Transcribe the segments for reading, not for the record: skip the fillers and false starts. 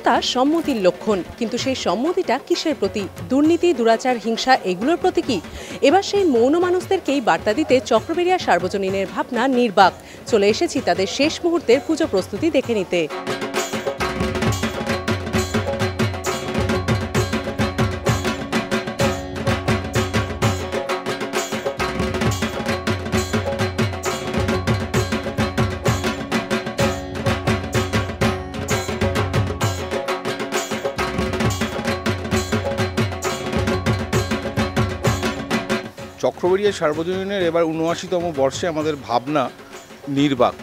একতা সম্মতির লক্ষণ, কিন্তু সেই সম্মতিটা কিসের প্রতি? দুর্নীতি, দুরাচার, হিংসা এগুলোর প্রতি কি? এবার সেই মৌন মানুষদেরকেই বার্তা দিতে চক্রবেড়িয়া সার্বজনীনের ভাবনা নির্বাক। চলে এসেছি তাদের শেষ মুহূর্তের পুজো প্রস্তুতি দেখে নিতে। চক্রবেড়িয়া সার্বজনীনের এবার ৭৯তম বর্ষে আমাদের ভাবনা নির্বাক।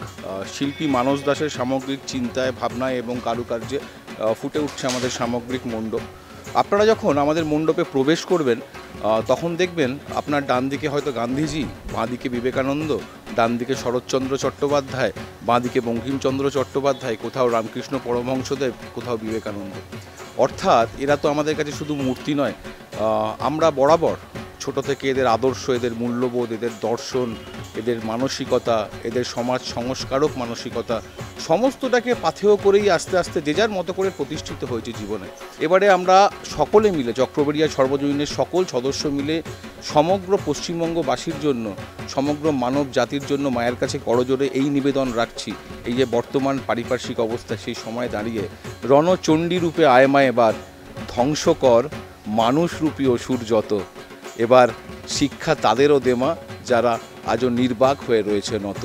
শিল্পী মানস দাসের সামগ্রিক চিন্তায়, ভাবনায় এবং কারুকার্যে ফুটে উঠছে আমাদের সামগ্রিক মণ্ডপ। আপনারা যখন আমাদের মণ্ডপে প্রবেশ করবেন তখন দেখবেন আপনার ডান দিকে হয়তো গান্ধীজি, বাঁ দিকে বিবেকানন্দ, ডান দিকে শরৎচন্দ্র চট্টোপাধ্যায়, বাঁ দিকে বঙ্কিমচন্দ্র চট্টোপাধ্যায়, কোথাও রামকৃষ্ণ পরমহংসদেব, কোথাও বিবেকানন্দ। অর্থাৎ এরা তো আমাদের কাছে শুধু মূর্তি নয়, আমরা বরাবর ছোট থেকে এদের আদর্শ, এদের মূল্যবোধ, এদের দর্শন, এদের মানসিকতা, এদের সমাজ সংস্কারক মানসিকতা সমস্তটাকে পাথেয় করেই আস্তে আস্তে যে যার মতো করে প্রতিষ্ঠিত হয়েছে জীবনে। এবারে আমরা সকলে মিলে, চক্রবেড়িয়া সার্বজনীনের সকল সদস্য মিলে সমগ্র পশ্চিমবঙ্গবাসীর জন্য, সমগ্র মানব জাতির জন্য মায়ের কাছে করজোড়ে এই নিবেদন রাখছি, এই যে বর্তমান পারিপার্শ্বিক অবস্থা, সেই সময় দাঁড়িয়ে রণচণ্ডী রূপে আয়মা এবার ধ্বংসকর মানুষরূপী অসুর যত। এবার শিক্ষা তাদেরও দেমা যারা আজও নির্বাক হয়ে রয়েছে নত।